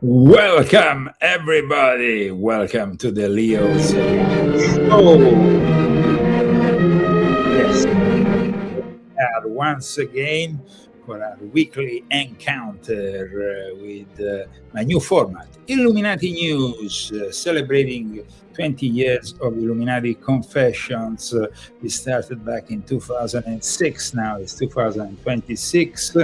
Welcome, everybody. Welcome to the Leo Show. Yes, and once again for our weekly encounter with my new format, Illuminati News, celebrating 20 years of Illuminati Confessions. We started back in 2006. Now it's 2026.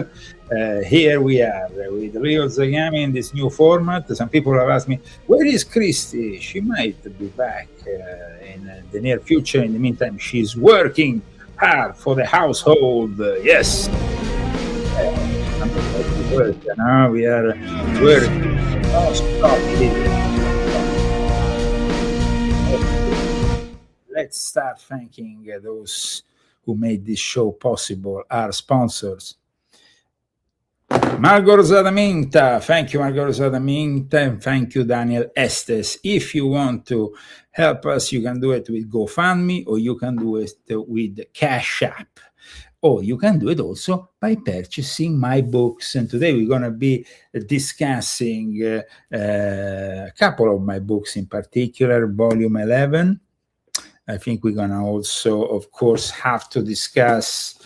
Here we are with Leo Zagami in this new format. Some people have asked me, where is Christy? She might be back in the near future. In the meantime, she's working hard for the household. Yes. We are working. Let's start thanking those who made this show possible, our sponsors. Margot Rosada Minta, thank you, Margot Rosada Minta, and thank you, Daniel Estes. If you want to help us, you can do it with GoFundMe, or you can do it with Cash App, or you can do it also by purchasing my books. And today we're going to be discussing a couple of my books, in particular, Volume 11. I think we're going to also, of course, have to discuss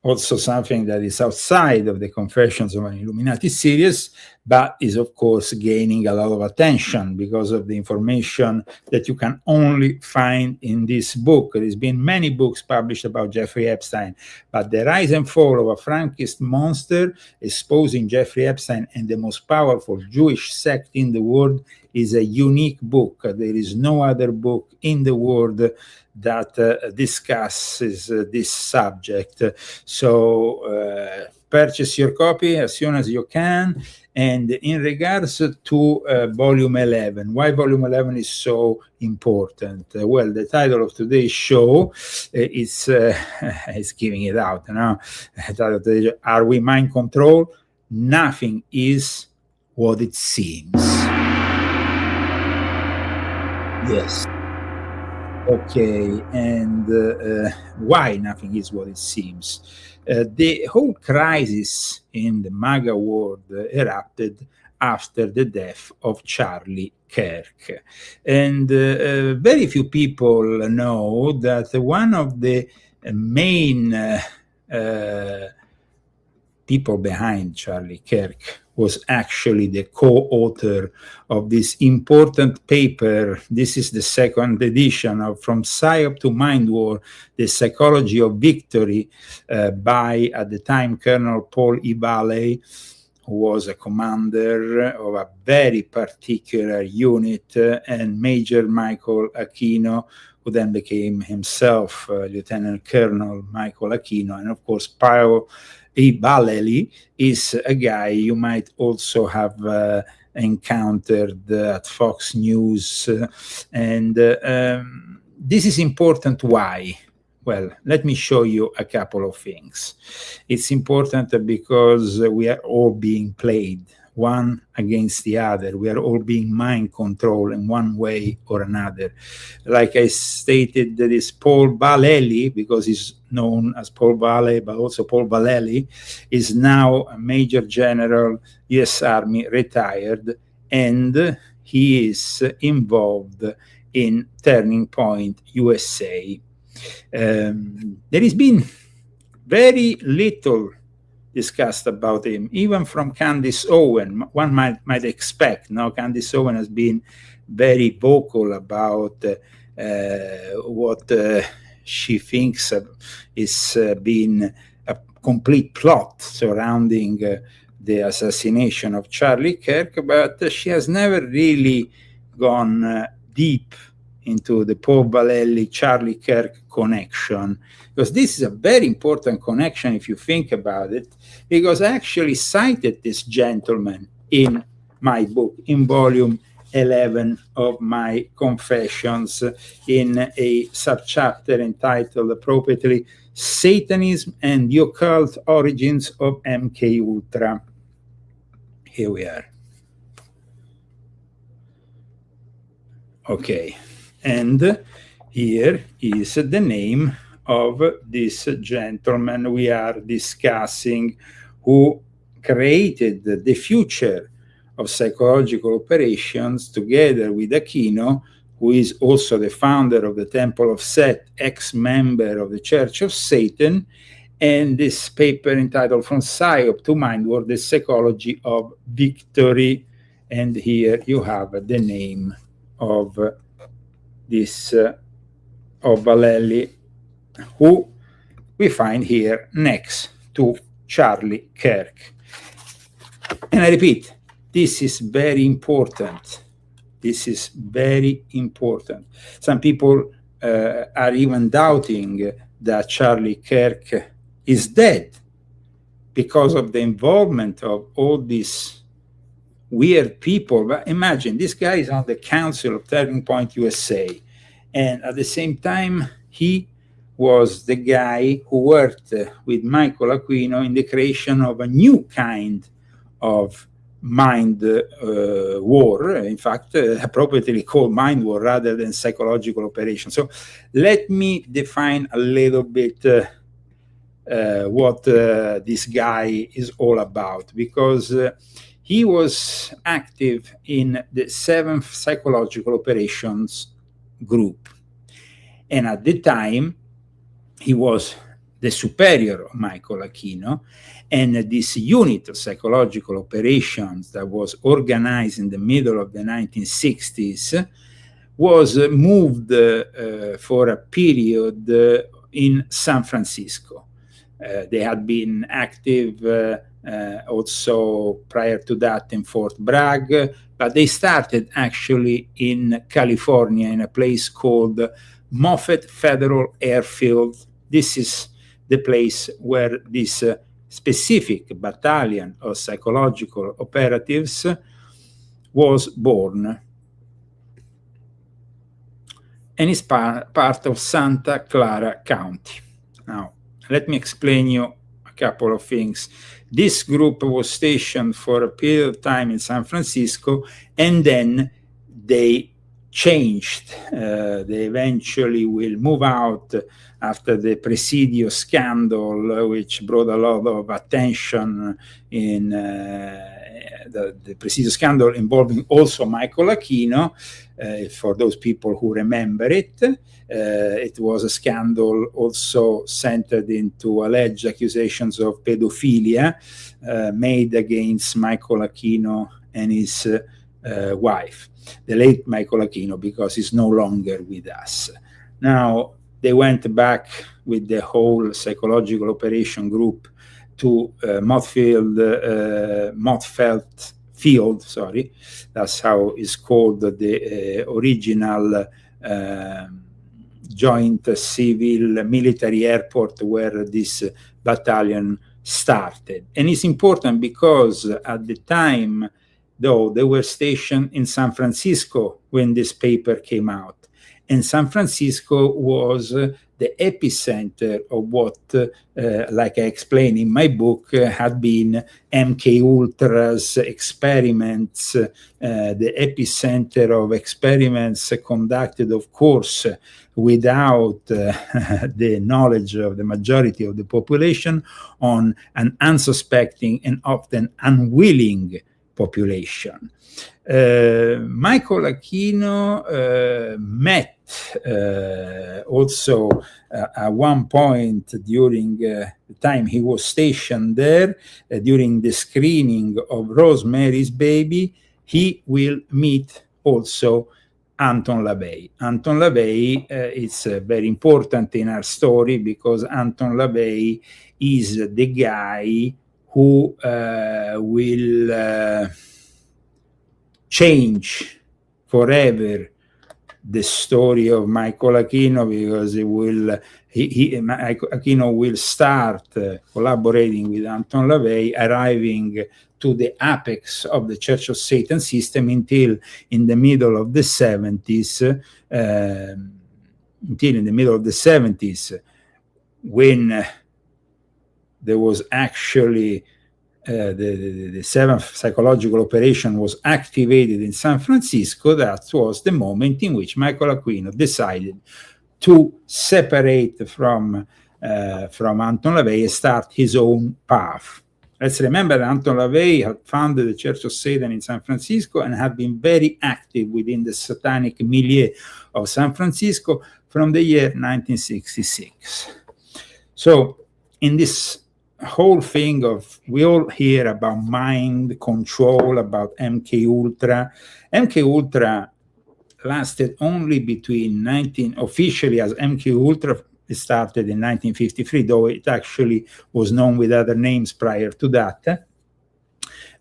also something that is outside of the Confessions of an Illuminati series, but is, of course, gaining a lot of attention because of the information that you can only find in this book. There has been many books published about Jeffrey Epstein, but The Rise and Fall of a Frankist Monster, exposing Jeffrey Epstein and the most powerful Jewish sect in the world, is a unique book. There is no other book in the world that discusses this subject. So purchase your copy as soon as you can. And in regards to Volume 11, why Volume 11 is so important? Well, the title of today's show is giving it out. Are we mind control? Nothing is what it seems. Yes. Okay, and why nothing is what it seems? The whole crisis in the MAGA world erupted after the death of Charlie Kirk. And very few people know that one of the main people behind Charlie Kirk was actually the co-author of this important paper. This is the second edition of From Psyop to Mind War, The Psychology of Victory, by, at the time, Colonel Paul E. Valley, who was a commander of a very particular unit, and Major Michael Aquino, who then became himself Lieutenant Colonel Michael Aquino. And of course, Paul E. Valley is a guy you might also have encountered at Fox News. And this is important. Why? Well, let me show you a couple of things. It's important because we are all being played. one against the other. We are all being mind controlled in one way or another. Like I stated, that is Paul Vallely, because he's known as Paul Valley, but also Paul Vallely, is now a Major General, U.S. Army, retired, and he is involved in Turning Point USA. There has been very little discussed about him, even from Candace Owen. One might expect. Now, Candace Owen has been very vocal about what she thinks is been a complete plot surrounding the assassination of Charlie Kirk, but she has never really gone deep into the Paul Vallely-Charlie Kirk connection, because this is a very important connection if you think about it, because I actually cited this gentleman in my book, in volume 11 of my Confessions, in a subchapter entitled appropriately Satanism and the Occult Origins of MK Ultra. Here we are. Okay. And here is the name of this gentleman we are discussing, who created the future of psychological operations together with Aquino, who is also the founder of the Temple of Set, ex-member of the Church of Satan, and this paper entitled From Psyop to Mindward, the Psychology of Victory. And here you have the name of this of Vallely, who we find here next to Charlie Kirk. And I repeat, this is very important. This is very important. Some people are even doubting that Charlie Kirk is dead because of the involvement of all these weird people. But imagine, this guy is on the council of Turning Point USA, and at the same time he was the guy who worked with Michael Aquino in the creation of a new kind of mind war, in fact appropriately called mind war rather than psychological operation. So let me define a little bit what this guy is all about, because he was active in the 7th Psychological Operations Group. And at the time, he was the superior of Michael Aquino. And this unit of psychological operations that was organized in the middle of the 1960s was moved for a period in San Francisco. They had been active also prior to that in Fort Bragg, but they started actually in California in a place called Moffett Federal Airfield. This is the place where this specific battalion of psychological operatives was born, and is part of Santa Clara County. Now, let me explain you a couple of things. This group was stationed for a period of time in San Francisco, and then they changed. They eventually will move out after the Presidio scandal, which brought a lot of attention in the Presidio scandal involving also Michael Aquino. For those people who remember it, it was a scandal also centered into alleged accusations of pedophilia made against Michael Aquino and his wife, the late Michael Aquino, because he's no longer with us. Now, they went back with the whole psychological operation group to Mottfeld Field, sorry, that's how it's called, the original joint civil military airport where this battalion started. And it's important because at the time, though, they were stationed in San Francisco when this paper came out. And San Francisco was the epicenter of what, like I explained in my book, had been MK Ultra's experiments, the epicenter of experiments conducted, of course, without the knowledge of the majority of the population, on an unsuspecting and often unwilling population. Michael Aquino met also at one point during the time he was stationed there, during the screening of Rosemary's Baby, he will meet also Anton LaVey. Anton LaVey is very important in our story because Anton LaVey is the guy who will change forever the story of Michael Aquino, because Aquino will start collaborating with Anton LaVey, arriving to the apex of the Church of Satan system until in the middle of the 70s, when there was actually the seventh psychological operation was activated in San Francisco. That was the moment in which Michael Aquino decided to separate from Anton LaVey and start his own path. Let's remember that Anton LaVey had founded the Church of Satan in San Francisco and had been very active within the satanic milieu of San Francisco from the year 1966. So in this whole thing of, we all hear about mind control, about MK Ultra. MK Ultra lasted only between officially as MK Ultra, it started in 1953, though it actually was known with other names prior to that.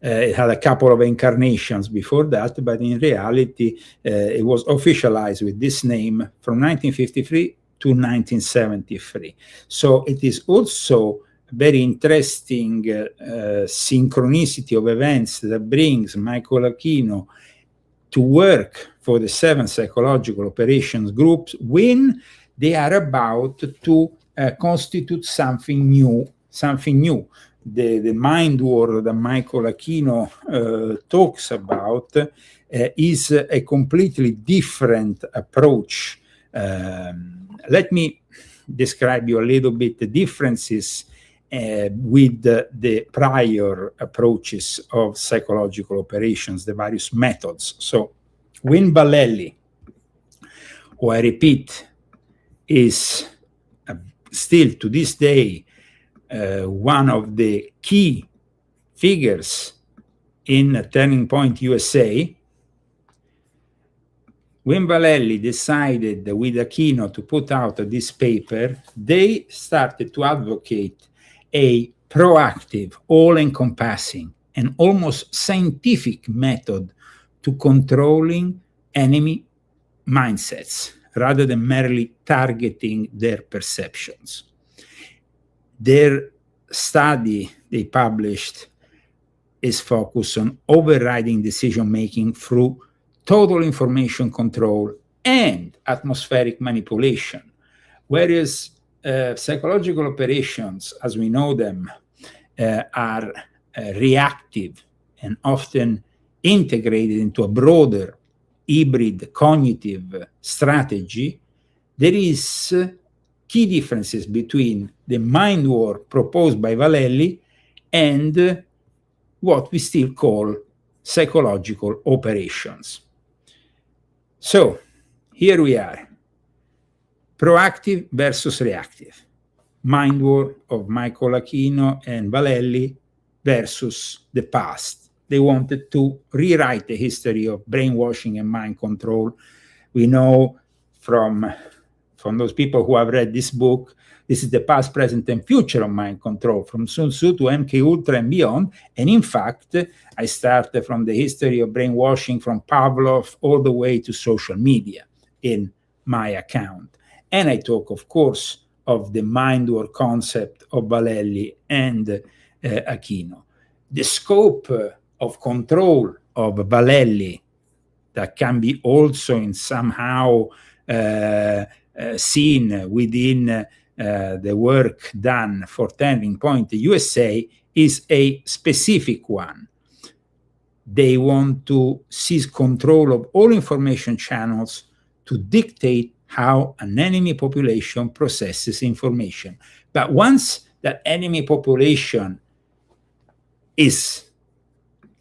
It had a couple of incarnations before that, but in reality, it was officialized with this name from 1953 to 1973. So it is also a very interesting synchronicity of events that brings Michael Aquino to work for the 7 psychological operations groups when they are about to constitute something new. The mind war that Michael Aquino talks about is a completely different approach. Let me describe you a little bit the differences with the prior approaches of psychological operations, the various methods. So, Win Vallely, who I repeat is still to this day one of the key figures in Turning Point USA, when Vallely decided with Aquino to put out this paper, they started to advocate a proactive, all-encompassing, and almost scientific method to controlling enemy mindsets, rather than merely targeting their perceptions. Their study they published is focused on overriding decision-making through total information control and atmospheric manipulation, whereas psychological operations, as we know them, are reactive and often integrated into a broader hybrid cognitive strategy. There is key differences between the mind war proposed by Vallely and what we still call psychological operations. So here we are, proactive versus reactive, mind war of Michael Aquino and Vallely versus the past. They wanted to rewrite the history of brainwashing and mind control. We know from those people who have read this book, this is the past, present, and future of mind control, from Sun Tzu to MK Ultra and beyond. And in fact, I started from the history of brainwashing from Pavlov all the way to social media in my account. And I talk, of course, of the mind war concept of Vallely and Aquino. The scope of control of Vallely that can be also in somehow seen within the work done for Turning Point USA is a specific one. They want to seize control of all information channels to dictate how an enemy population processes information. But once that enemy population is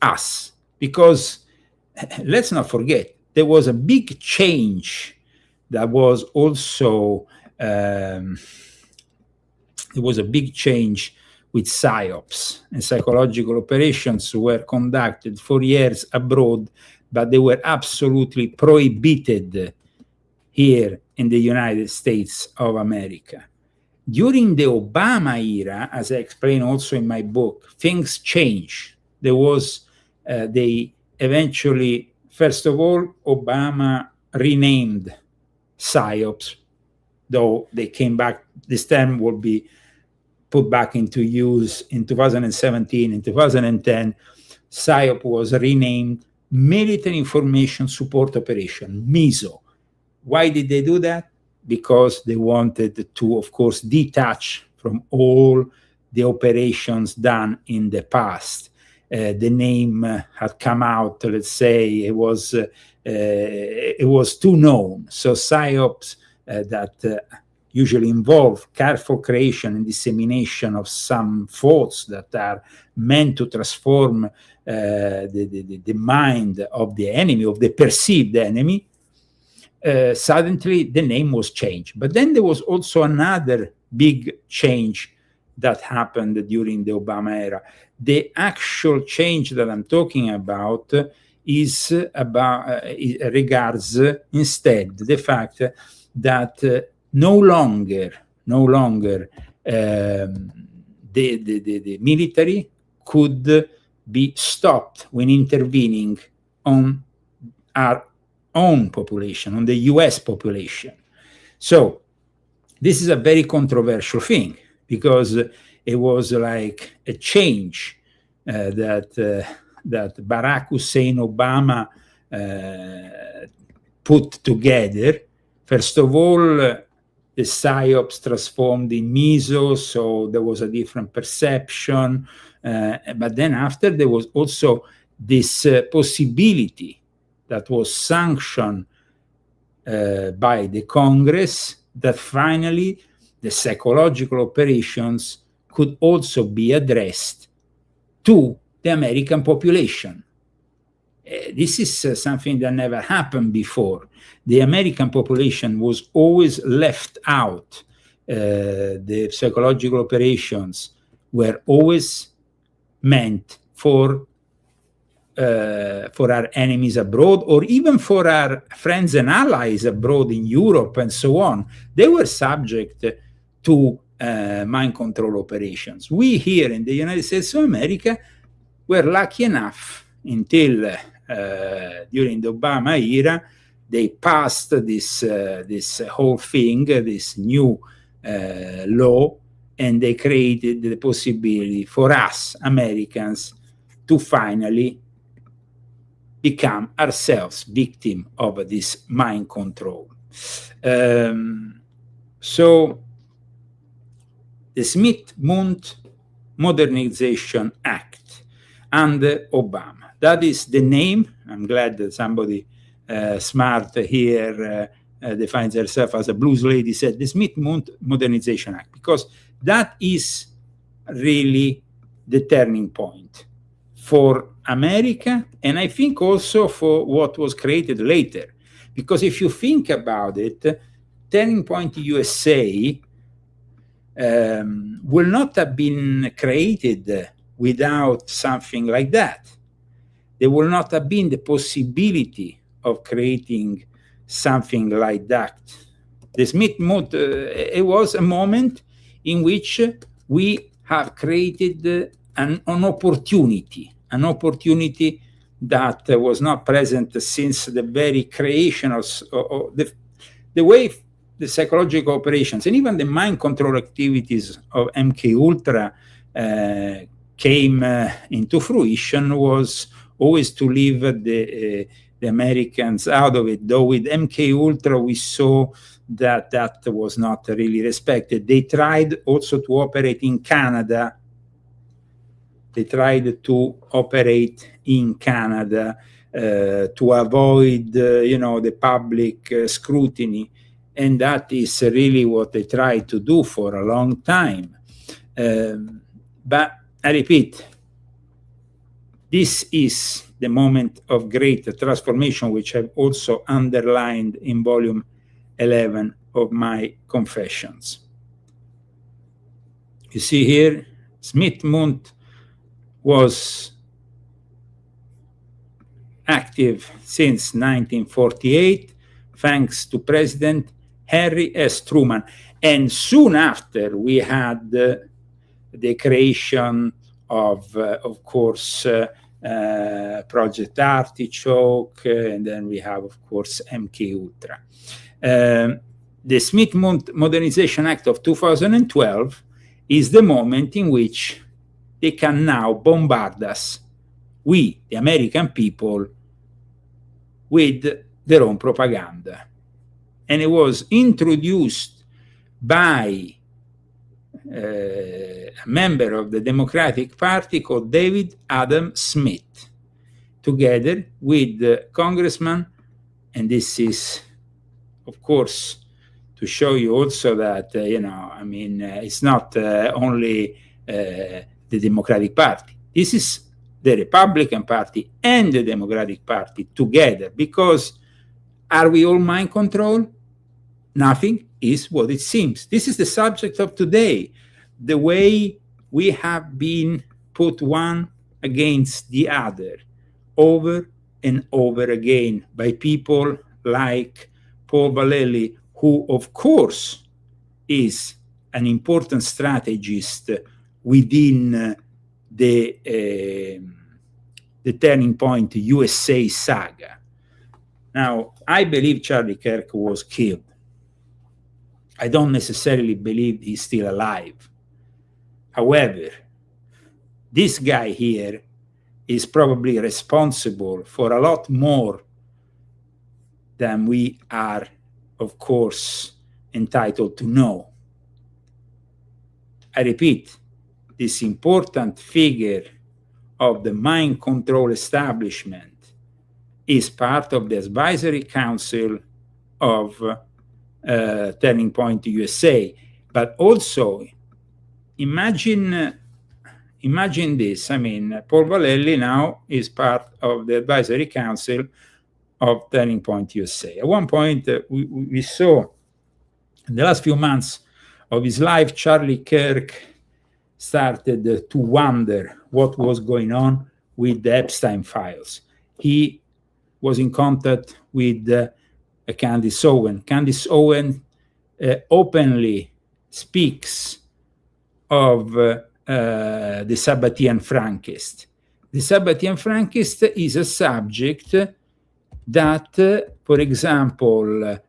us, because let's not forget, there was a big change that was also, there was a big change with PSYOPs, and psychological operations were conducted for years abroad, but they were absolutely prohibited here in the United States of America. During the Obama era, as I explain also in my book, things changed. There was, they eventually, first of all, Obama renamed PSYOPs, though they came back, this term will be put back into use in 2017. In 2010, PSYOP was renamed Military Information Support Operation, MISO. Why did they do that? Because they wanted to, of course, detach from all the operations done in the past. The name had come out, let's say, it was too known. So PSYOPs that usually involve careful creation and dissemination of some thoughts that are meant to transform the mind of the enemy, of the perceived enemy, suddenly the name was changed. But then there was also another big change that happened during the Obama era. The actual change that I'm talking about is about regards instead the fact that no longer the military could be stopped when intervening on our own population, on the US population. So this is a very controversial thing, because it was like a change that Barack Hussein Obama put together. First of all, the PSYOPs transformed in MISO, so there was a different perception. But then after, there was also this possibility that was sanctioned by the Congress, that finally the psychological operations could also be addressed to the American population. This is something that never happened before. The American population was always left out. The psychological operations were always meant for our enemies abroad, or even for our friends and allies abroad in Europe and so on. They were subject to mind control operations. We here in the United States of America were lucky enough until during the Obama era, they passed this whole thing, this new law, and they created the possibility for us Americans to finally become ourselves victim of this mind control. So the Smith-Mundt Modernization Act under Obama. That is the name. I'm glad that somebody smart here defines herself as a blues lady, said the Smith-Mundt Modernization Act, because that is really the turning point for America, and I think also for what was created later. Because if you think about it, Turning Point USA will not have been created without something like that. There will not have been the possibility of creating something like that. The Smith-Mundt, it was a moment in which we have created an opportunity that was not present since the very creation of the way the psychological operations and even the mind control activities of MK Ultra came into fruition was always to leave the the Americans out of it, though with MK Ultra we saw that that was not really respected. They tried also to operate in Canada. They tried to operate in Canada to avoid, the public scrutiny, and that is really what they tried to do for a long time. But I repeat, this is the moment of great transformation, which I've also underlined in volume 11 of my Confessions. You see here, Smith-Mundt was active since 1948, thanks to President Harry S. Truman. And soon after, we had the creation of course, Project Artichoke, and then we have, of course, MK Ultra. The Smith-Mundt Modernization Act of 2012 is the moment in which they can now bombard us, we, the American people, with their own propaganda. And it was introduced by a member of the Democratic Party called David Adam Smith, together with the congressman, and this is, of course, to show you also that, it's not only the Democratic Party. This is the Republican Party and the Democratic Party together, because are we all mind control? Nothing is what it seems. This is the subject of today. The way we have been put one against the other over and over again by people like Paul Vallely, who, of course, is an important strategist within the Turning Point USA saga. Now, I believe Charlie Kirk was killed. I don't necessarily believe he's still alive. However, this guy here is probably responsible for a lot more than we are, of course, entitled to know. I repeat, this important figure of the mind control establishment is part of the advisory council of Turning Point USA. But also, imagine this. Paul Vallely now is part of the advisory council of Turning Point USA. At one point, we saw in the last few months of his life, Charlie Kirk started to wonder what was going on with the Epstein files. He was in contact with Candace Owen. Candace Owen openly speaks of the Sabbatean Frankist. The Sabbatean Frankist is a subject that, for example,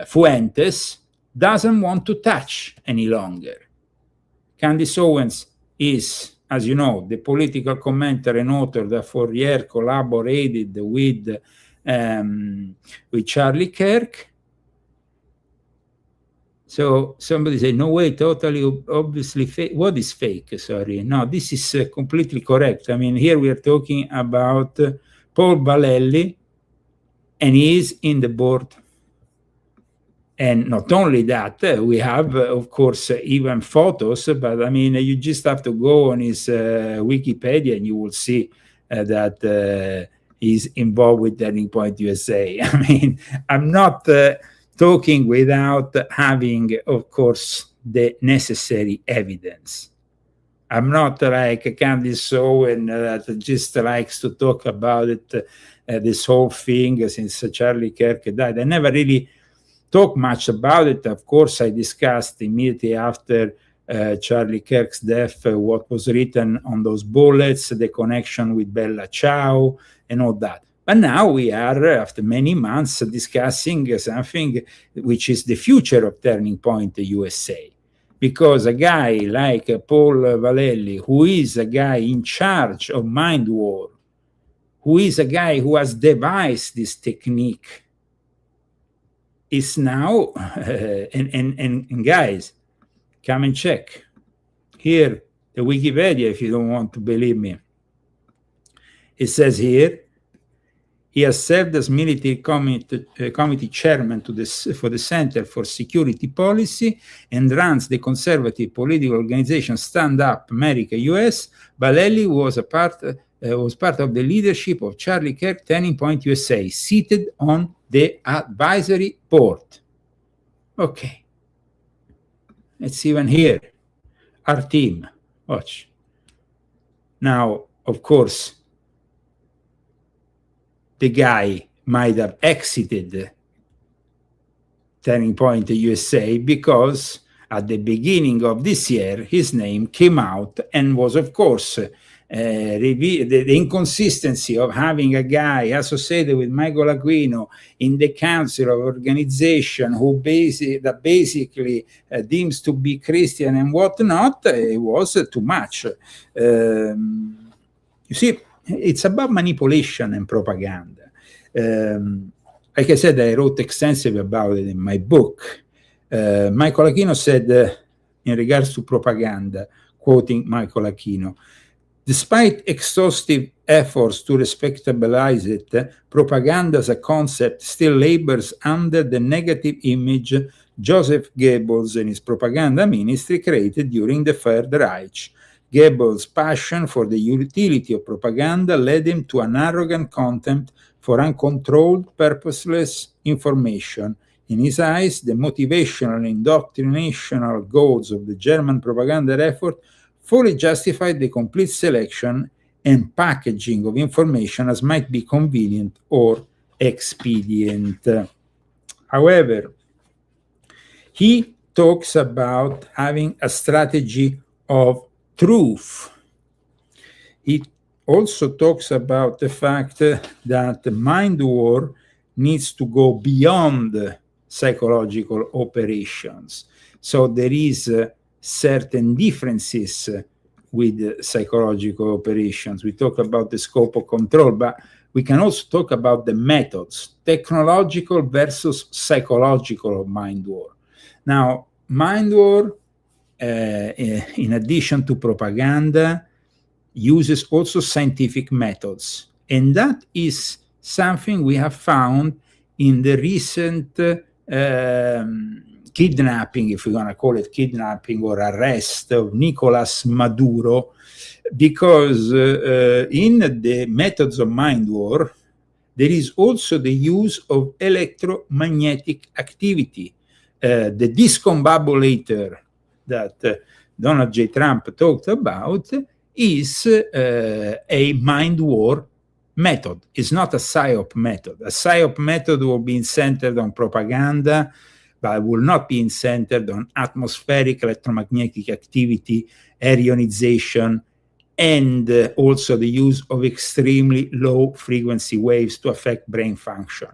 Fuentes doesn't want to touch any longer. Candace Owens is, as you know, the political commentator and author that for years collaborated with Charlie Kirk. So somebody say, no way, totally, obviously fake. What is fake? Sorry. No, this is completely correct. Here we are talking about Paul Vallely, and he is in the board. And not only that, we have, of course, even photos, but you just have to go on his Wikipedia and you will see that he's involved with Turning Point USA. I'm not talking without having, of course, the necessary evidence. I'm not like Candace Owen that just likes to talk about it, this whole thing since Charlie Kirk died. I never really talk much about it. Of course, I discussed immediately after Charlie Kirk's death what was written on those bullets, the connection with Bella Ciao, and all that. But now we are, after many months, discussing something which is the future of Turning Point USA. Because a guy like Paul Vallely, who is a guy in charge of mind war, who is a guy who has devised this technique, is now, and guys, come and check. Here, the Wikipedia, if you don't want to believe me. It says here, he has served as military committee chairman for the Center for Security Policy and runs the conservative political organization Stand Up America US. Vallely was part of the leadership of Charlie Kirk Turning Point USA, seated on the advisory board. Okay. It's even here. Our team. Watch. Now, of course, the guy might have exited Turning Point USA because at the beginning of this year, his name came out and was, of course, the inconsistency of having a guy associated with Michael Aquino in the council of organization who basically deems to be Christian and whatnot, it was too much. You see, it's about manipulation and propaganda. Like I said, I wrote extensively about it in my book. Michael Aquino said, in regards to propaganda, quoting Michael Aquino, despite exhaustive efforts to respectabilize it, propaganda as a concept still labors under the negative image Joseph Goebbels and his propaganda ministry created during the Third Reich. Goebbels' passion for the utility of propaganda led him to an arrogant contempt for uncontrolled, purposeless information. In his eyes, the motivational and indoctrinational goals of the German propaganda effort fully justified the complete selection and packaging of information as might be convenient or expedient. However, he talks about having a strategy of truth. He also talks about the fact that the mind war needs to go beyond psychological operations. So there is certain differences with psychological operations. We talk about the scope of control, but we can also talk about the methods, technological versus psychological of mind war. Now, mind war, in addition to propaganda, uses also scientific methods. And that is something we have found in the recent kidnapping, if we're going to call it kidnapping or arrest of Nicolas Maduro, because in the methods of mind war, there is also the use of electromagnetic activity. The discombobulator that Donald J. Trump talked about is a mind war method. It's not a PSYOP method. A PSYOP method will be centered on propaganda, but will not be centered on atmospheric electromagnetic activity, aeronization, and also the use of extremely low frequency waves to affect brain function.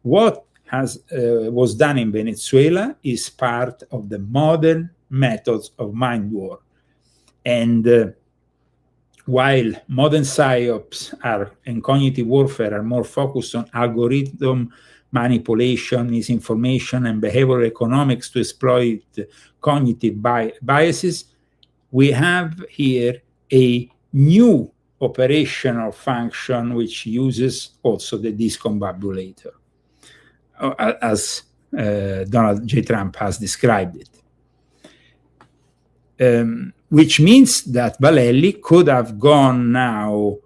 What was done in Venezuela is part of the modern methods of mind war. And while modern PSYOPs and cognitive warfare are more focused on algorithm manipulation, misinformation, and behavioral economics to exploit cognitive biases, we have here a new operational function which uses also the discombobulator, as Donald J. Trump has described it. Which means that Vallely could have gone now,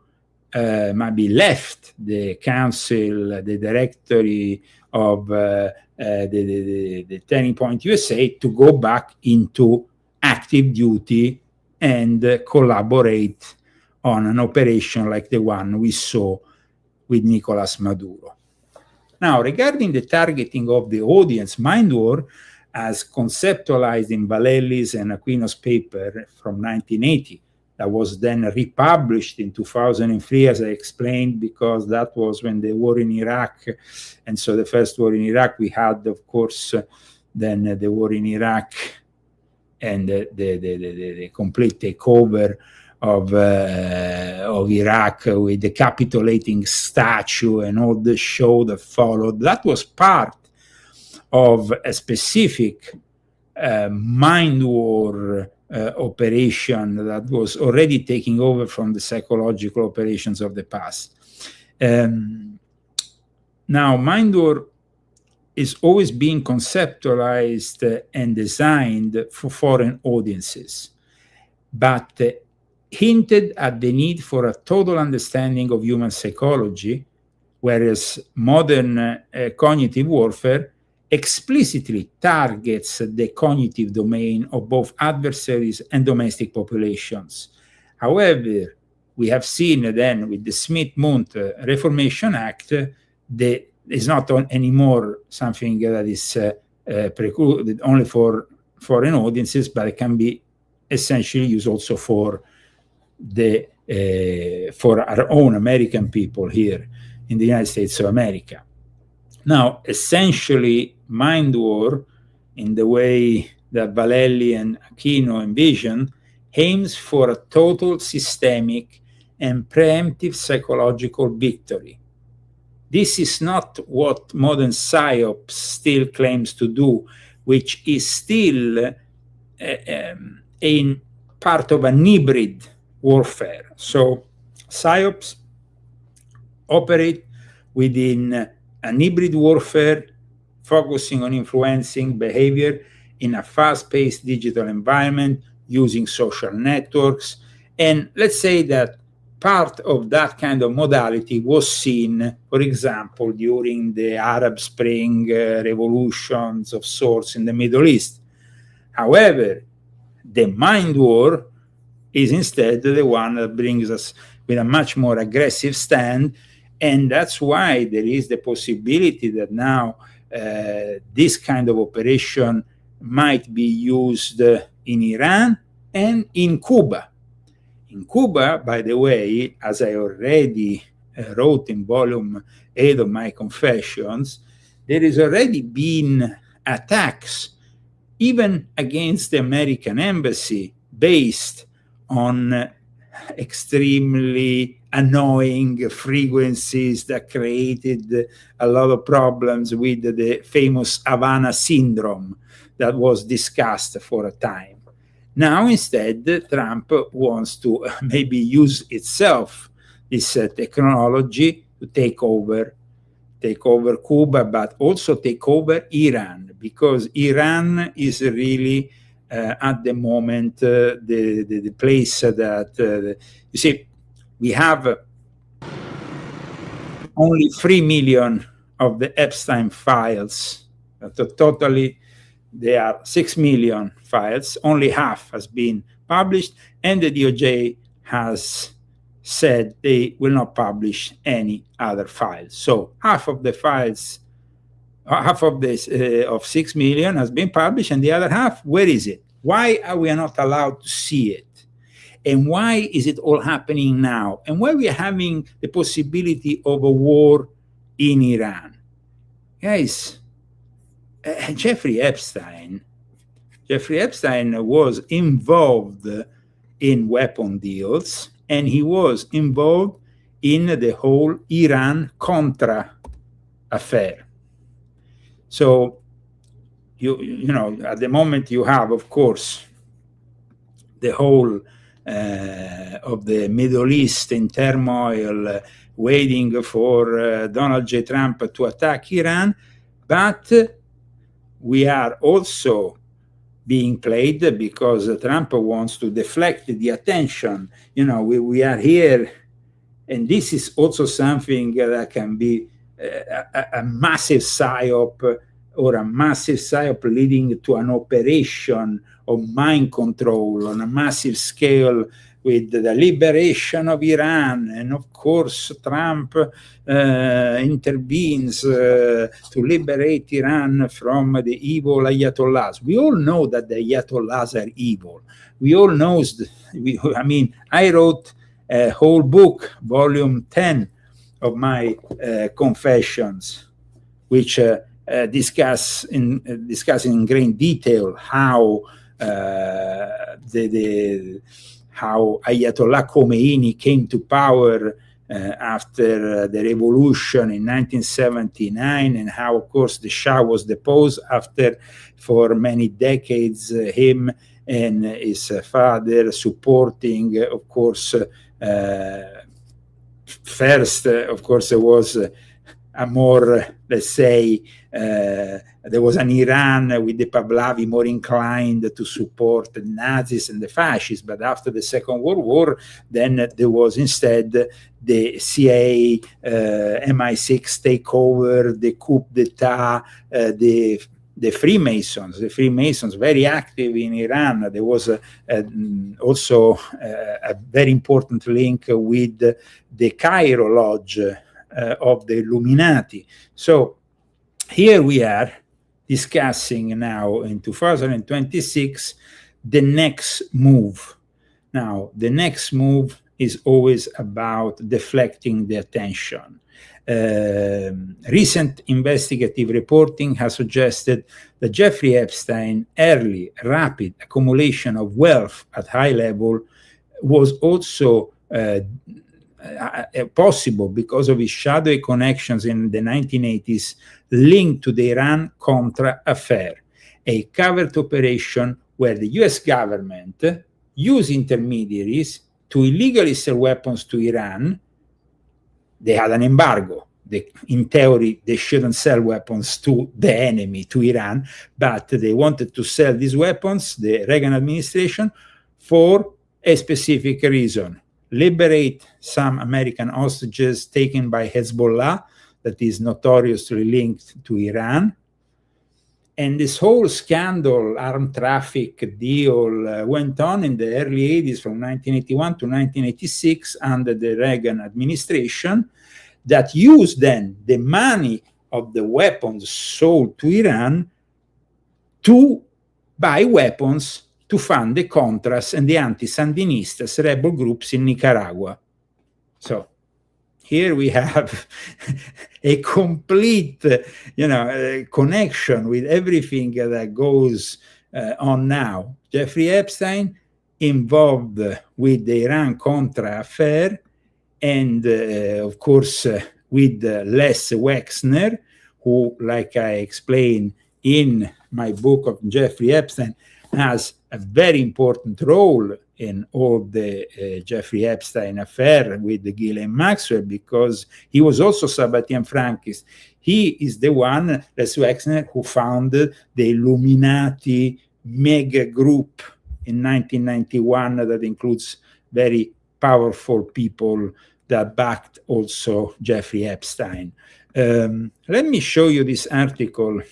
maybe left the council, the directory of the Turning Point USA to go back into active duty and collaborate on an operation like the one we saw with Nicolas Maduro. Now, regarding the targeting of the audience, mind war, as conceptualized in Vallely's and Aquino's paper from 1980, that was then republished in 2003, as I explained, because that was when the war in Iraq, and so the first war in Iraq, we had, of course, then the war in Iraq and the complete takeover of Iraq with the capitulating statue and all the show that followed. That was part of a specific mind war operation that was already taking over from the psychological operations of the past. Now, mind war is always being conceptualized and designed for foreign audiences, but hinted at the need for a total understanding of human psychology, whereas modern cognitive warfare explicitly targets the cognitive domain of both adversaries and domestic populations. However, we have seen then with the Smith-Mundt Reformation Act that is not anymore something that is precluded only for foreign audiences, but it can be essentially used also for our own American people here in the United States of America. Now, essentially, mind war, in the way that Valelli and Aquino envision, aims for a total systemic and preemptive psychological victory. This is not what modern PSYOP still claims to do, which is still in part of an hybrid warfare. So PSYOPs operate within an hybrid warfare focusing on influencing behavior in a fast-paced digital environment using social networks. And let's say that part of that kind of modality was seen, for example, during the Arab Spring revolutions of sorts in the Middle East. However, the mind war is instead the one that brings us with a much more aggressive stand, and that's why there is the possibility that now this kind of operation might be used in Iran and in Cuba. In Cuba, by the way, as I already wrote in volume 8 of my Confessions, there has already been attacks even against the American embassy based on extremely annoying frequencies that created a lot of problems with the famous Havana syndrome that was discussed for a time. Now, instead, Trump wants to maybe use itself, this technology, to take over Cuba, but also take over Iran, because Iran is really at the moment the place that, you see, we have only 3 million of the Epstein files. Totally, there are 6 million files. Only half has been published, and the DOJ has said they will not publish any other files. So half of the files, half of this of 6 million has been published, and the other half, where is it? Why are we not allowed to see it? And why is it all happening now? And why we are having the possibility of a war in Iran? Guys, Jeffrey Epstein was involved in weapon deals, and he was involved in the whole Iran-Contra affair. So, you know, at the moment you have, of course, the whole of the Middle East in turmoil, waiting for Donald J. Trump to attack Iran, but we are also being played because Trump wants to deflect the attention. You know, we are here, and this is also something that can be a massive PSYOP, or a massive PSYOP leading to an operation of mind control on a massive scale with the liberation of Iran. And of course, Trump intervenes to liberate Iran from the evil Ayatollahs. We all know that the Ayatollahs are evil. We all know, I mean, I wrote a whole book, volume 10 of my Confessions, which discuss in how Ayatollah Khomeini came to power after the revolution in 1979, and how, of course, the Shah was deposed after, for many decades, him and his father supporting, of course, first, of course, there was a more, let's say, there was an Iran with the Pahlavi more inclined to support the Nazis and the fascists, but after the Second World War, then there was instead the CIA, MI6 takeover, the coup d'etat, the Freemasons very active in Iran. There was also a very important link with the Cairo Lodge of the Illuminati. So here we are discussing now in 2026 the next move. Now, the next move is always about deflecting the attention. Recent investigative reporting has suggested that Jeffrey Epstein's early, rapid accumulation of wealth at high level was also possible because of his shadowy connections in the 1980s linked to the Iran-Contra affair, a covert operation where the US government used intermediaries to illegally sell weapons to Iran. They had an embargo. In theory, they shouldn't sell weapons to the enemy, to Iran, but they wanted to sell these weapons, the Reagan administration, for a specific reason: liberate some American hostages taken by Hezbollah, that is notoriously linked to Iran. And this whole scandal, armed traffic deal, went on in the early 80s, from 1981 to 1986, under the Reagan administration, that used then the money of the weapons sold to Iran to buy weapons to fund the Contras and the anti-Sandinistas rebel groups in Nicaragua. So here we have a complete, connection with everything that goes on now. Jeffrey Epstein involved with the Iran-Contra affair, and of course with Les Wexner, who, like I explained in my book of Jeffrey Epstein, has a very important role in all the Jeffrey Epstein affair with the Ghislaine Maxwell, because he was also Sabbatean Frankist. He is the one, Les Wexner, who founded the Illuminati mega group in 1991 that includes very powerful people that backed also Jeffrey Epstein. Let me show you this article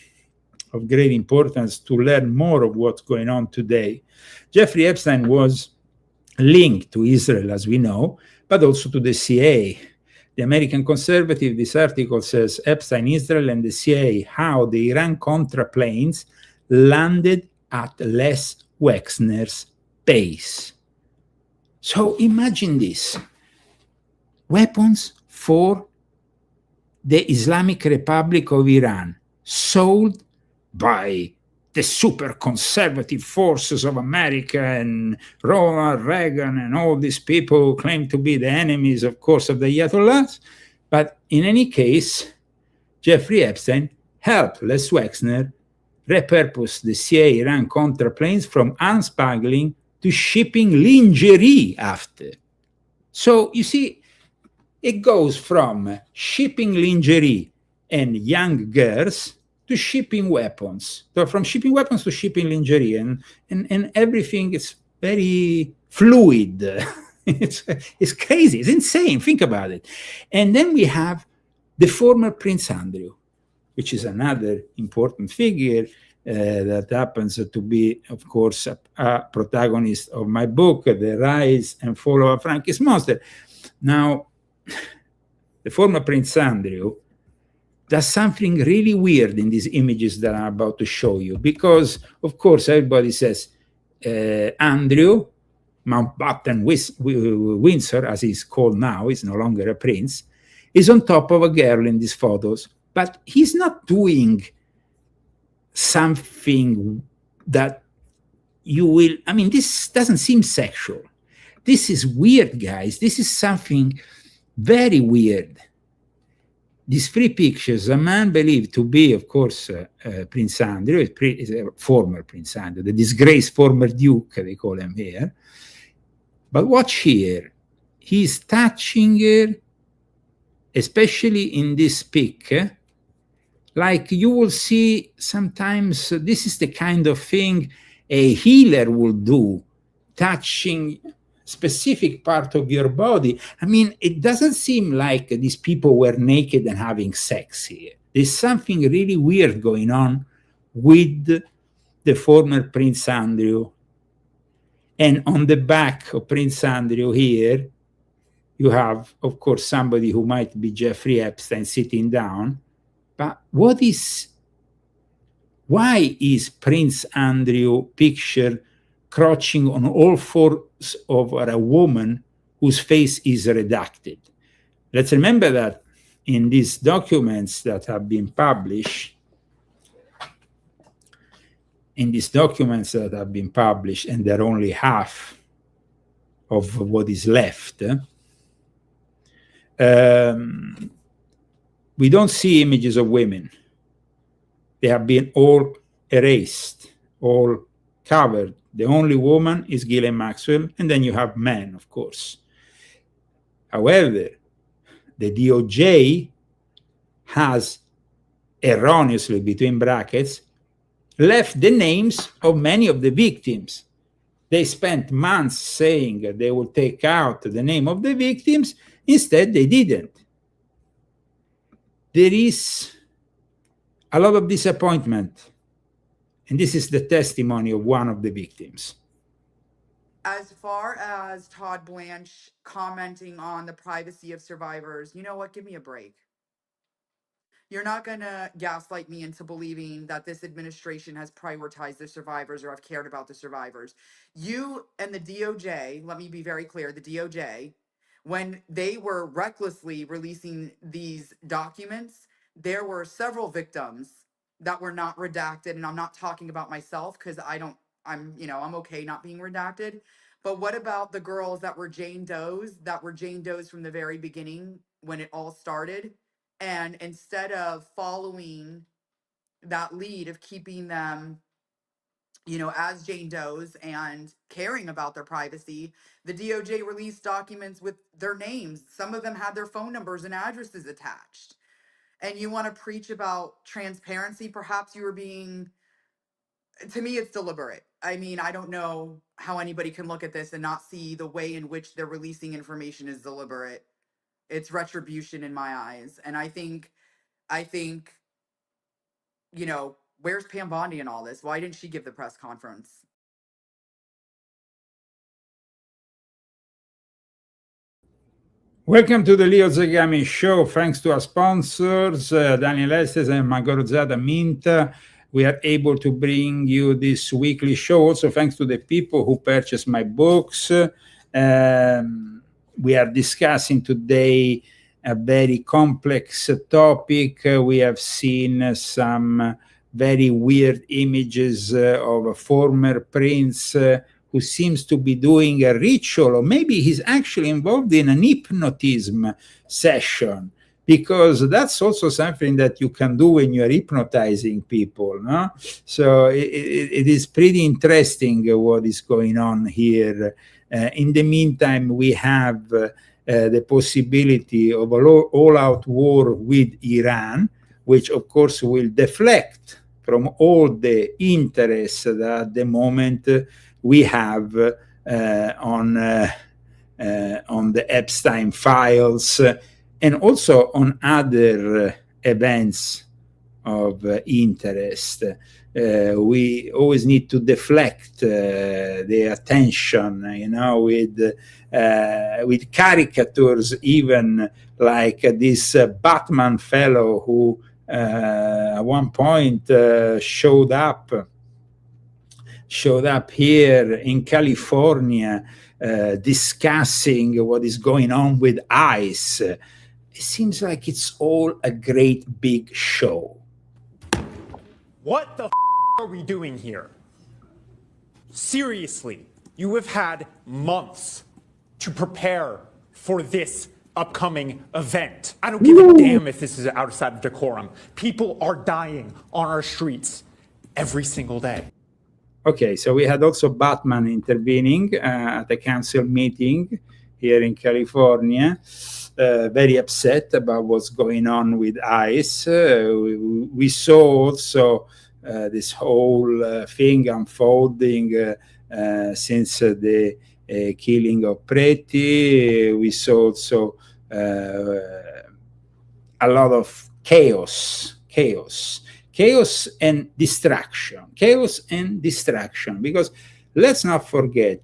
of great importance to learn more of what's going on today. Jeffrey Epstein was linked to Israel, as we know, but also to the CIA. The American Conservative, this article says, Epstein, Israel, and the CIA, how the Iran-Contra planes landed at Les Wexner's base. So imagine this. Weapons for the Islamic Republic of Iran, sold by the super conservative forces of America and Ronald Reagan and all these people who claim to be the enemies, of course, of the Ayatollahs. But in any case, Jeffrey Epstein helped Les Wexner repurpose the CIA Iran-Contra planes from unsmuggling to shipping lingerie after. So you see, it goes from shipping lingerie and young girls to shipping weapons. So from shipping weapons to shipping lingerie, and everything is very fluid. It's crazy. It's insane. Think about it. And then we have the former Prince Andrew, which is another important figure that happens to be, of course, a protagonist of my book, The Rise and Fall of a Frankist Monster. Now, the former Prince Andrew does something really weird in these images that I'm about to show you, because, of course, everybody says Andrew Mountbatten Windsor, as he's called now, he's no longer a prince, is on top of a girl in these photos, but he's not doing something that you will, this doesn't seem sexual. this is weird, guys. This is something very weird. These 3 pictures, a man believed to be, of course, Prince Andrew, is a former Prince Andrew, the disgraced former Duke, they call him here. But watch here. He's touching her, especially in this pic, like you will see sometimes. This is the kind of thing a healer will do, touching specific part of your body. I mean, it doesn't seem like these people were naked and having sex here. There's something really weird going on with the former Prince Andrew. And on the back of Prince Andrew here, you have, of course, somebody who might be Jeffrey Epstein sitting down. But why is Prince Andrew picture crouching on all fours over a woman whose face is redacted? Let's remember that in these documents that have been published, and they're only half of what is left, we don't see images of women. They have been all erased, all covered. The only woman is Ghislaine Maxwell, and then you have men, of course. However, the DOJ has erroneously, between brackets, left the names of many of the victims. They spent months saying that they would take out the name of the victims. Instead, they didn't. There is a lot of disappointment. And this is the testimony of one of the victims. As far as Todd Blanche commenting on the privacy of survivors, you know what? Give me a break. You're not going to gaslight me into believing that this administration has prioritized the survivors or have cared about the survivors. You and the DOJ, let me be very clear, the DOJ, when they were recklessly releasing these documents, there were several victims that were not redacted. And I'm not talking about myself because I'm okay not being redacted. But what about the girls that were Jane Does from the very beginning when it all started? And instead of following that lead of keeping them, as Jane Does and caring about their privacy, the DOJ released documents with their names. Some of them had their phone numbers and addresses attached. And you want to preach about transparency? Perhaps you were being, to me, it's deliberate. I mean, I don't know how anybody can look at this and not see the way in which they're releasing information is deliberate. It's retribution in my eyes. And I think, where's Pam Bondi in all this? Why didn't she give the press conference? Welcome to the Leo Zagami Show. Thanks to our sponsors, Daniel Estes and Margot Zada Mint. We are able to bring you this weekly show. Also, thanks to the people who purchased my books. We are discussing today a very complex topic. We have seen some very weird images of a former prince who seems to be doing a ritual, or maybe he's actually involved in an hypnotism session, because that's also something that you can do when you're hypnotizing people, no? So it is pretty interesting what is going on here. In the meantime, we have the possibility of an all-out war with Iran, which of course will deflect from all the interests that at the moment we have on the Epstein files, and also on other events of interest. We always need to deflect the attention, with caricatures, even like this Batman fellow who at one point showed up here in California discussing what is going on with ICE. It seems like it's all a great big show. What the are we doing here? Seriously, you have had months to prepare for this upcoming event. I don't give a damn if this is outside of decorum. People are dying on our streets every single day. Okay, so we had also Batman intervening at a council meeting here in California, very upset about what's going on with ICE. We saw also this whole thing unfolding since the killing of Preti. We saw also a lot of chaos and distraction, because let's not forget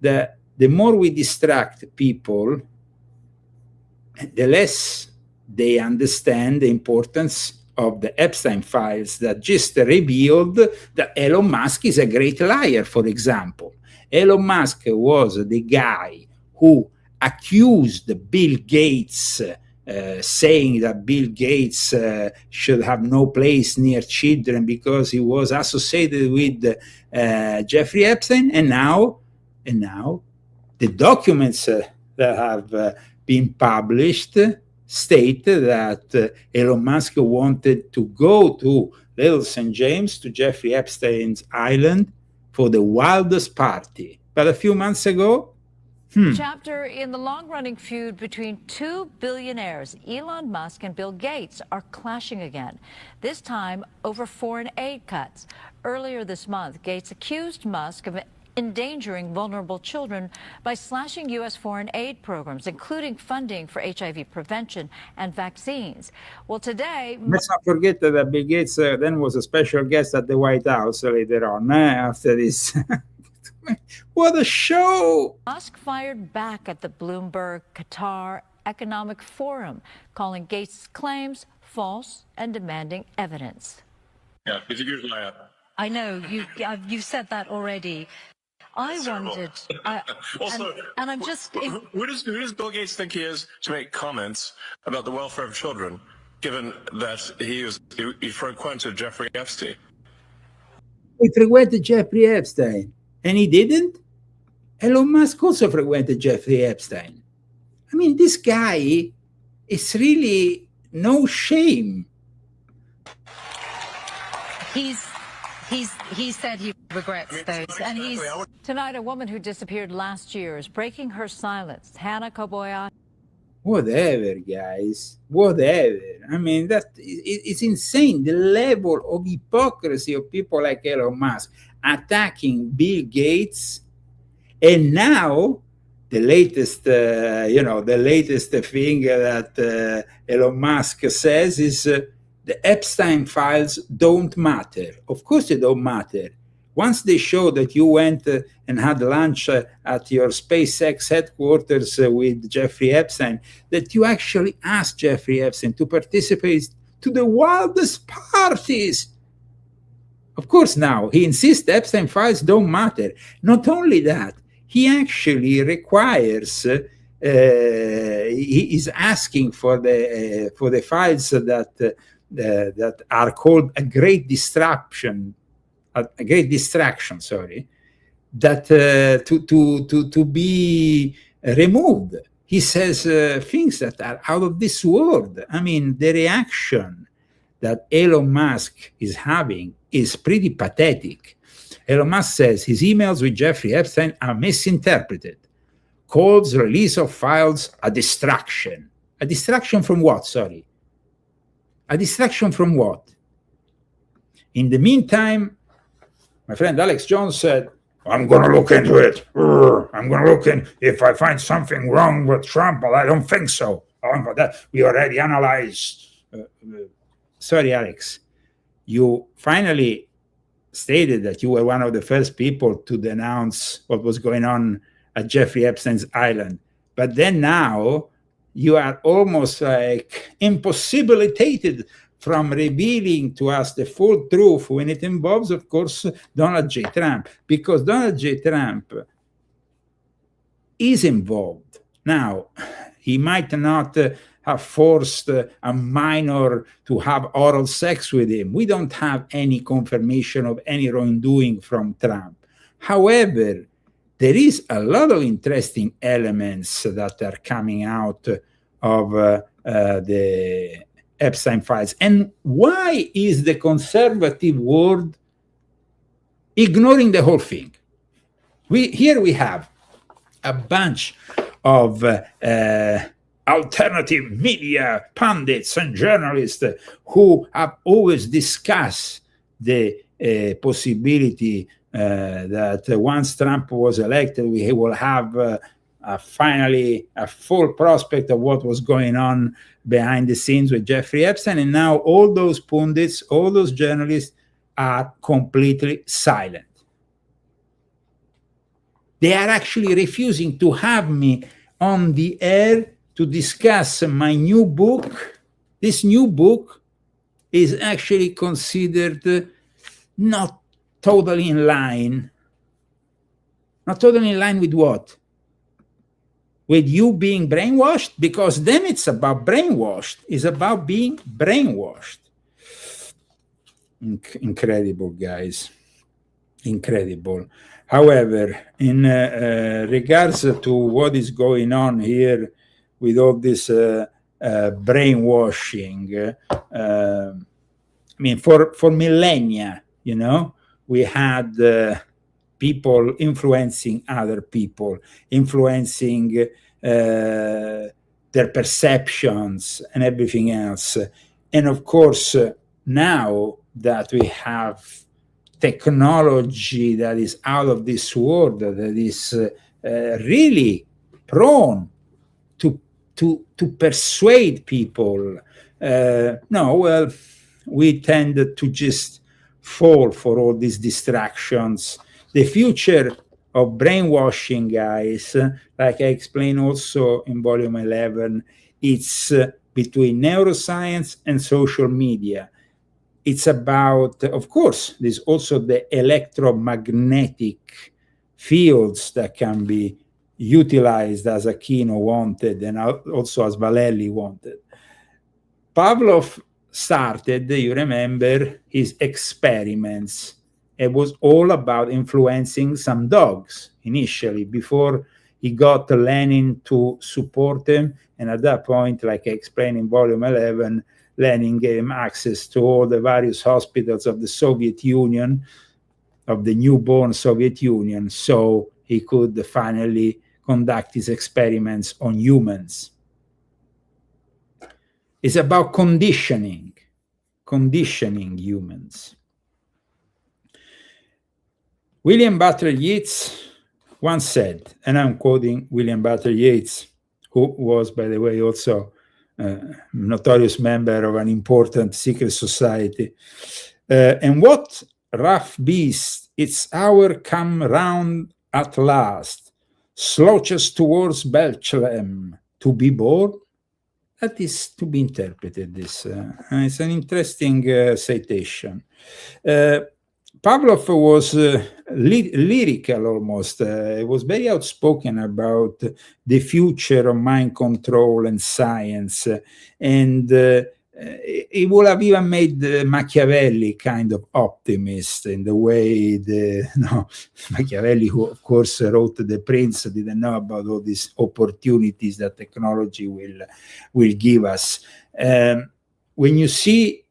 that the more we distract people, the less they understand the importance of the Epstein files that just revealed that Elon Musk is a great liar, for example. Elon Musk was the guy who accused Bill Gates, saying that Bill Gates should have no place near children because he was associated with Jeffrey Epstein, and now the documents that have been published state that Elon Musk wanted to go to Little St. James, to Jeffrey Epstein's island, for the wildest party. But a few months ago, Chapter in the long-running feud between two billionaires, Elon Musk and Bill Gates, are clashing again, this time over foreign aid cuts. Earlier this month, Gates accused Musk of endangering vulnerable children by slashing U.S. foreign aid programs, including funding for HIV prevention and vaccines. Well, today... Let's not forget that Bill Gates then was a special guest at the White House later on, after this. What a show! Musk fired back at the Bloomberg Qatar Economic Forum, calling Gates' claims false and demanding evidence. Yeah, it's a huge lie. I know, you've said that already. I wondered, Also, and I'm just... who does Bill Gates think he is to make comments about the welfare of children, given that he frequented Jeffrey Epstein? He frequented Jeffrey Epstein, and he didn't? Elon Musk also frequented Jeffrey Epstein. I mean, this guy is really no shame. He said he regrets those, and he's... Tonight, a woman who disappeared last year is breaking her silence. Hannah Koboya. Whatever, guys, whatever. I mean, it's insane, the level of hypocrisy of people like Elon Musk attacking Bill Gates. And now the latest, the latest thing that Elon Musk says is the Epstein files don't matter. Of course they don't matter. Once they show that you went and had lunch at your SpaceX headquarters with Jeffrey Epstein, that you actually asked Jeffrey Epstein to participate to the wildest parties. Of course, now he insists Epstein files don't matter. Not only that, he actually requires, he is asking for the files that are called a great distraction, that to be removed. He says things that are out of this world. I mean, the reaction that Elon Musk is having is pretty pathetic. Elon Musk says his emails with Jeffrey Epstein are misinterpreted, calls release of files a distraction. A distraction from what, sorry? A distraction from what? In the meantime, my friend Alex Jones said, I'm going to look into it. I'm going to look in. If I find something wrong with Trump, but I don't think so. We already analyzed. Sorry, Alex. You finally stated that you were one of the first people to denounce what was going on at Jeffrey Epstein's island. But then now you are almost like impossibilitated from revealing to us the full truth when it involves, of course, Donald J. Trump, because Donald J. Trump is involved. Now, he might not have forced a minor to have oral sex with him. We don't have any confirmation of any wrongdoing from Trump. However, there is a lot of interesting elements that are coming out of the Epstein files. And why is the conservative world ignoring the whole thing? Here we have a bunch of alternative media pundits and journalists who have always discussed the possibility that once Trump was elected, we will have finally a full prospect of what was going on behind the scenes with Jeffrey Epstein. And now all those pundits, all those journalists are completely silent. They are actually refusing to have me on the air to discuss my new book. This new book is actually considered not totally in line. Not totally in line with what? With you being brainwashed? Because then it's about brainwashed. It's about being brainwashed. Incredible, guys. Incredible. However, in regards to what is going on here with all this brainwashing, I mean, for millennia, you know, we had people influencing other people, influencing their perceptions and everything else. And of course, now that we have technology that is out of this world, that is really prone to persuade people, we tend to just fall for all these distractions. The future of brainwashing, guys, like I explained also in volume 11, it's between neuroscience and social media. It's about, of course, there's also the electromagnetic fields that can be utilized as Aquino wanted and also as Valelli wanted. Pavlov started, you remember, his experiments. It was all about influencing some dogs initially, before he got Lenin to support him. And at that point, like I explained in volume 11, Lenin gave him access to all the various hospitals of the Soviet Union, of the newborn Soviet Union, so he could finally conduct his experiments on humans. It's about conditioning humans. William Butler Yeats once said, and I'm quoting William Butler Yeats, who was, by the way, also a notorious member of an important secret society. And what rough beast, its hour come round at last, slouches towards Bethlehem to be born? That is to be interpreted, this. It's an interesting citation. Pavlov was lyrical almost. He was very outspoken about the future of mind control and science. And he would have even made Machiavelli kind of optimist in the way Machiavelli, who of course wrote The Prince, didn't know about all these opportunities that technology will give us. When you see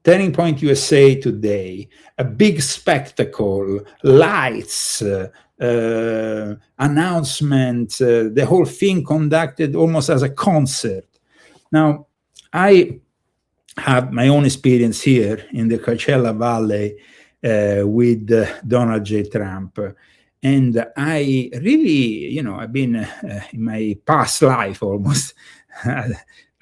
Turning Point USA today, a big spectacle, lights, announcement, the whole thing conducted almost as a concert. Now, I have my own experience here in the Coachella Valley with Donald J. Trump. And I really, I've been in my past life almost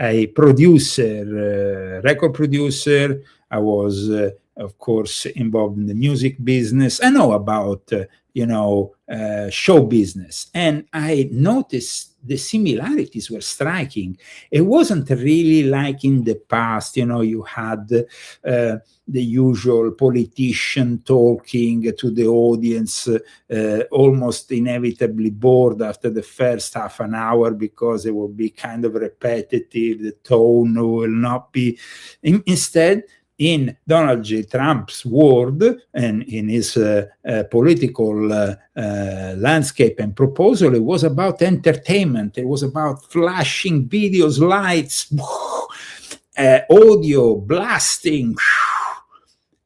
a producer, record producer. I was, of course, involved in the music business. I know about, show business. And I noticed the similarities were striking. It wasn't really like in the past, you had the usual politician talking to the audience, almost inevitably bored after the first half an hour because it will be kind of repetitive, the tone will not be. Instead, in Donald J. Trump's world and in his political landscape and proposal, it was about entertainment. It was about flashing videos, lights, audio, blasting.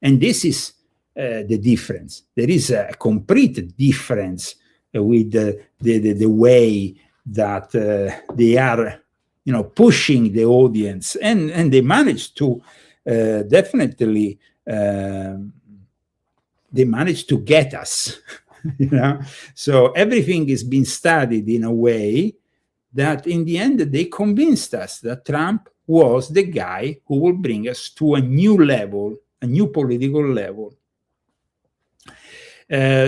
And this is the difference. There is a complete difference with the way that they are, pushing the audience, and they managed to definitely they managed to get us. So everything is being studied in a way that in the end they convinced us that Trump was the guy who will bring us to a new level, a new political level.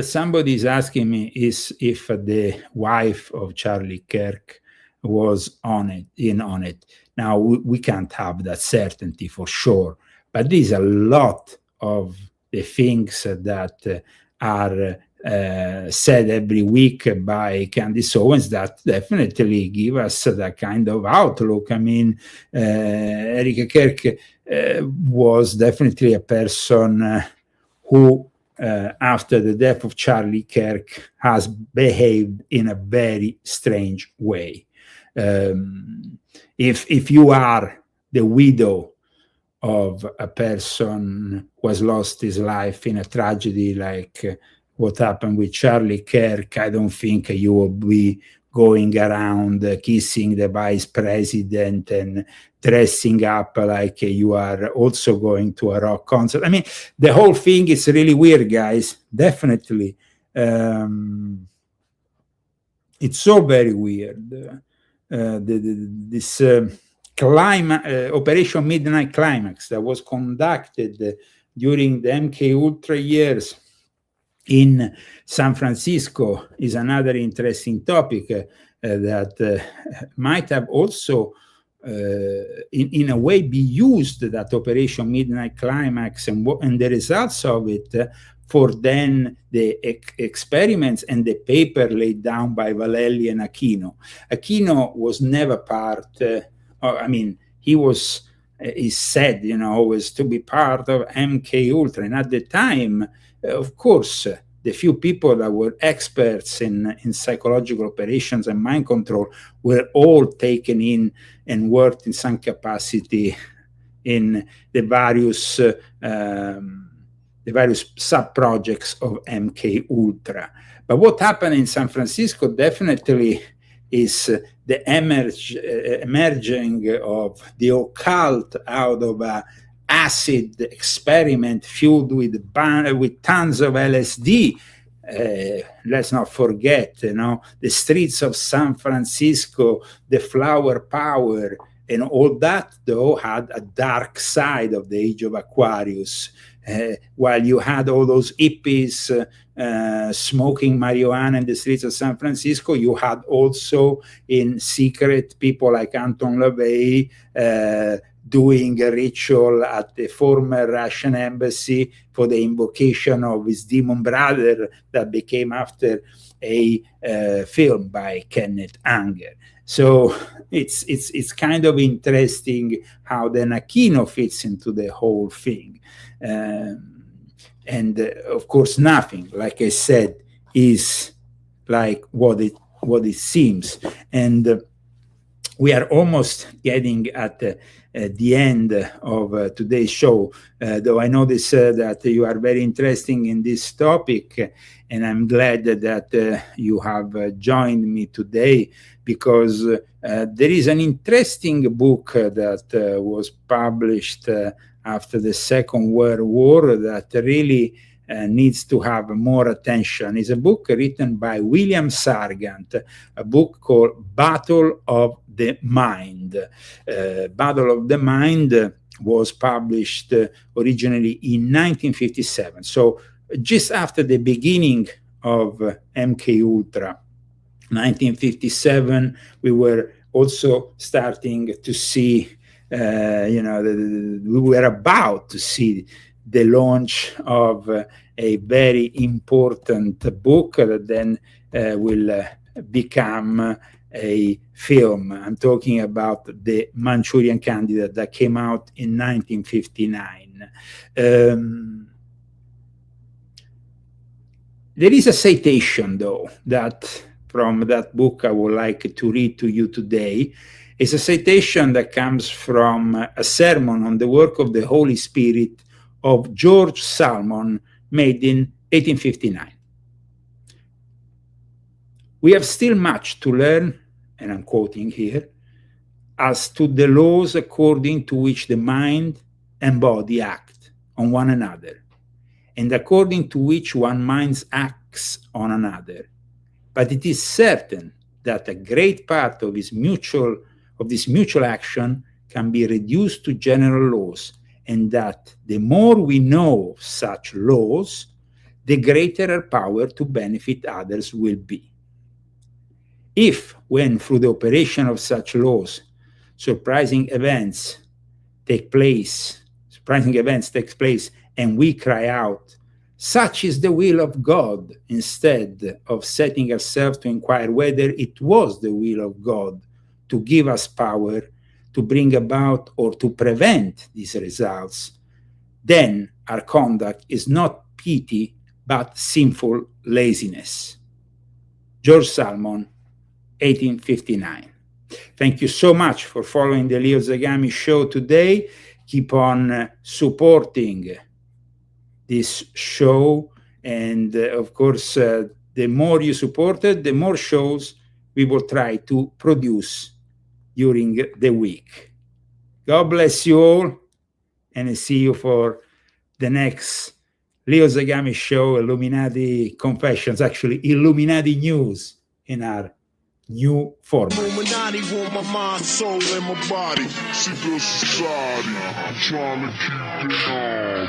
Somebody is asking me if the wife of Charlie Kirk was on it. Now, we can't have that certainty for sure, but there's a lot of the things that are said every week by Candace Owens that definitely give us that kind of outlook. I mean, Erika Kirk was definitely a person who, after the death of Charlie Kirk, has behaved in a very strange way. If you are the widow of a person who has lost his life in a tragedy like what happened with Charlie Kirk, I don't think you will be going around kissing the vice president and dressing up like you are also going to a rock concert. I mean, the whole thing is really weird, guys. Definitely. It's so very weird. This Operation Midnight Climax that was conducted during the MK Ultra years in San Francisco is another interesting topic that might have also in a way be used, that Operation Midnight Climax and the results of it for then the experiments and the paper laid down by Valelli and Aquino. Aquino was never part, he was, he said, always to be part of MK Ultra. And at the time, of course, the few people that were experts in psychological operations and mind control were all taken in and worked in some capacity in the various sub-projects of MK Ultra. But what happened in San Francisco definitely is the emerging of the occult out of a acid experiment fueled with tons of LSD. Let's not forget, the streets of San Francisco, the flower power, and all that, though, had a dark side of the age of Aquarius. While you had all those hippies smoking marijuana in the streets of San Francisco, you had also in secret people like Anton LaVey doing a ritual at the former Russian embassy for the invocation of his demon brother that became after a film by Kenneth Anger. So it's kind of interesting how then Aquino fits into the whole thing. And of course, nothing, like I said, is like what it seems. And we are almost getting at the end of today's show, though I notice that you are very interested in this topic, and I'm glad that you have joined me today, because there is an interesting book that was published after the Second World War that really needs to have more attention. It's a book written by William Sargant, a book called Battle of the Mind. Battle of the Mind was published originally in 1957. So just after the beginning of MK Ultra, 1957, we were also starting to see, we were about to see the launch of a very important book that then will become a film. I'm talking about the Manchurian Candidate that came out in 1959. There is a citation, though, that from that book I would like to read to you today. It's a citation that comes from a sermon on the work of the Holy Spirit of George Salmon, made in 1859. We have still much to learn, and I'm quoting here, as to the laws according to which the mind and body act on one another, and according to which one mind acts on another. But it is certain that a great part of this mutual action can be reduced to general laws, and that the more we know of such laws, the greater our power to benefit others will be. If, when through the operation of such laws, surprising events take place, and we cry out, "Such is the will of God," instead of setting ourselves to inquire whether it was the will of God to give us power to bring about or to prevent these results, then our conduct is not pity, but sinful laziness. George Salmon, 1859. Thank you so much for following the Leo Zagami show today. Keep on supporting this show. And of course, the more you support it, the more shows we will try to produce during the week. God bless you all, and I see you for the next Leo Zagami show, Illuminati Confessions, actually Illuminati News in our new format. Illuminati want my mind, soul, and my body. Secret society, I'm trying to keep it on.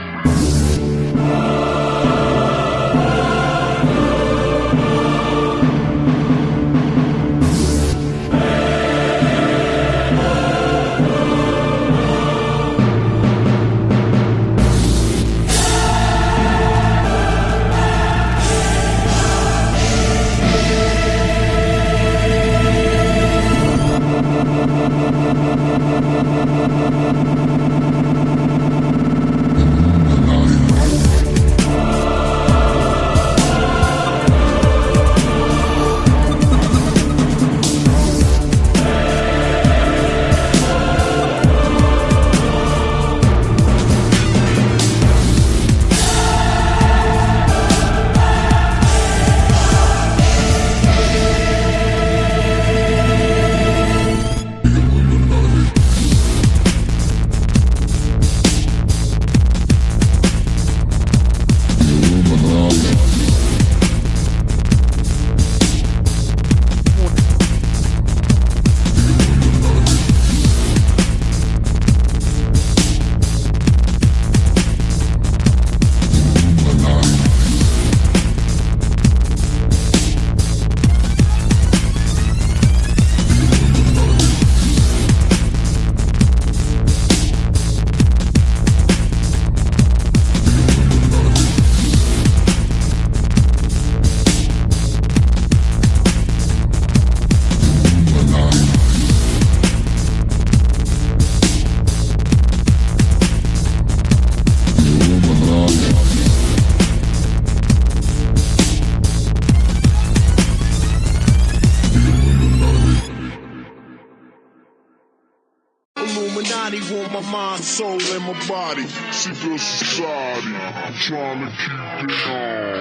Illuminati want my mind, soul, and my body. Secret society, I'm trying to keep it on.